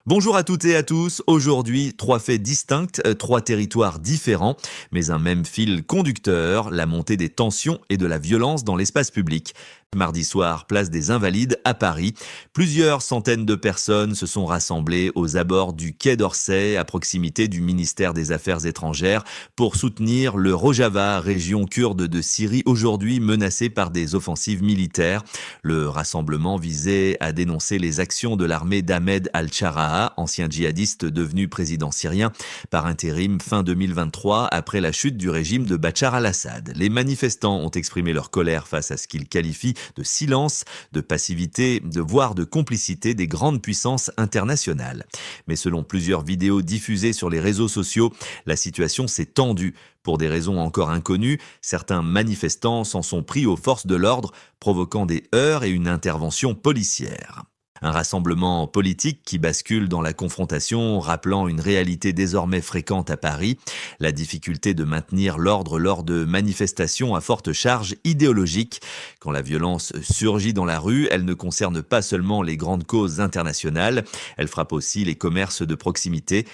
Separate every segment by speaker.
Speaker 1: Bonjour à toutes et à tous. Aujourd'hui, trois faits distincts, trois territoires différents, mais un même fil conducteur, la montée des tensions et de la violence dans l'espace public. Mardi soir, place des Invalides à Paris. Plusieurs centaines de personnes se sont rassemblées aux abords du Quai d'Orsay, à proximité du ministère des Affaires étrangères, pour soutenir le Rojava, région kurde de Syrie, aujourd'hui menacée par des offensives militaires. Le rassemblement visait à dénoncer les actions de l'armée d'Ahmed al-Sharaha, ancien djihadiste devenu président syrien, par intérim fin 2023 après la chute du régime de Bachar al-Assad. Les manifestants ont exprimé leur colère face à ce qu'ils qualifient de silence, de passivité, voire de complicité des grandes puissances internationales. Mais selon plusieurs vidéos diffusées sur les réseaux sociaux, la situation s'est tendue. Pour des raisons encore inconnues, certains manifestants s'en sont pris aux forces de l'ordre, provoquant des heurts et une intervention policière. Un rassemblement politique qui bascule dans la confrontation, rappelant une réalité désormais fréquente à Paris, la difficulté de maintenir l'ordre lors de manifestations à forte charge idéologique. Quand la violence surgit dans la rue, elle ne concerne pas seulement les grandes causes internationales, elle frappe aussi les commerces de proximité.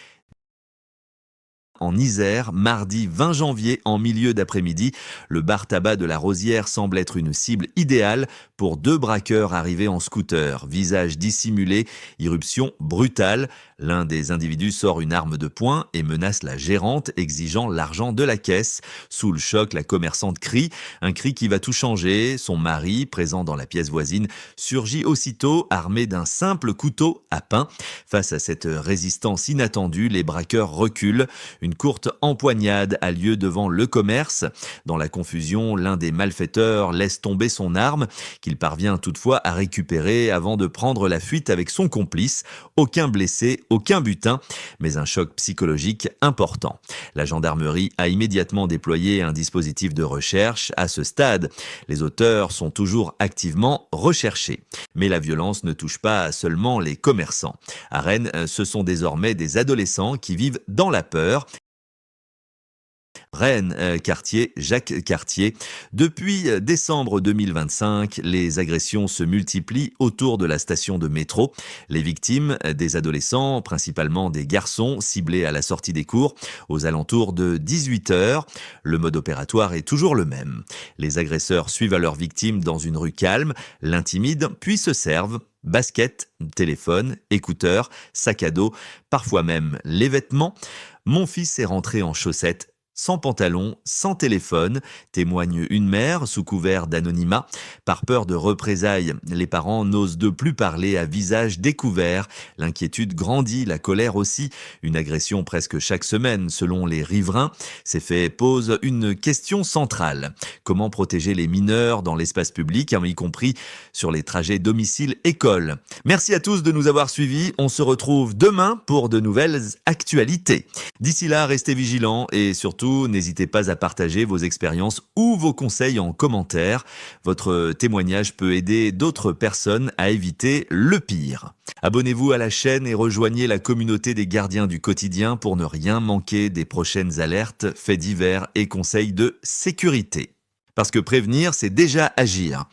Speaker 1: En Isère, mardi 20 janvier, en milieu d'après-midi, le bar tabac de la Rosière semble être une cible idéale pour deux braqueurs arrivés en scooter. Visage dissimulé, irruption brutale. L'un des individus sort une arme de poing et menace la gérante, exigeant l'argent de la caisse. Sous le choc, la commerçante crie, un cri qui va tout changer. Son mari, présent dans la pièce voisine, surgit aussitôt, armé d'un simple couteau à pain. Face à cette résistance inattendue, les braqueurs reculent. Une courte empoignade a lieu devant le commerce. Dans la confusion, l'un des malfaiteurs laisse tomber son arme, qu'il parvient toutefois à récupérer avant de prendre la fuite avec son complice. Aucun blessé, aucun butin, mais un choc psychologique important. La gendarmerie a immédiatement déployé un dispositif de recherche. À ce stade, les auteurs sont toujours activement recherchés. Mais la violence ne touche pas seulement les commerçants. À Rennes, ce sont désormais des adolescents qui vivent dans la peur. Rennes, quartier Jacques Cartier. Depuis décembre 2025, les agressions se multiplient autour de la station de métro. Les victimes, des adolescents, principalement des garçons, ciblés à la sortie des cours, aux alentours de 18h. Le mode opératoire est toujours le même. Les agresseurs suivent leurs victimes dans une rue calme, l'intimident, puis se servent. Basket, téléphone, écouteurs, sac à dos, parfois même les vêtements. Mon fils est rentré en chaussettes, sans pantalon, sans téléphone, témoigne une mère sous couvert d'anonymat. Par peur de représailles, les parents n'osent de plus parler à visage découvert. L'inquiétude grandit, la colère aussi. Une agression presque chaque semaine, selon les riverains. Ces faits posent une question centrale. Comment protéger les mineurs dans l'espace public, y compris sur les trajets domicile-école? Merci à tous de nous avoir suivis. On se retrouve demain pour de nouvelles actualités. D'ici là, restez vigilants et surtout, n'hésitez pas à partager vos expériences ou vos conseils en commentaire. Votre témoignage peut aider d'autres personnes à éviter le pire. Abonnez-vous à la chaîne et rejoignez la communauté des gardiens du quotidien pour ne rien manquer des prochaines alertes, faits divers et conseils de sécurité. Parce que prévenir, c'est déjà agir.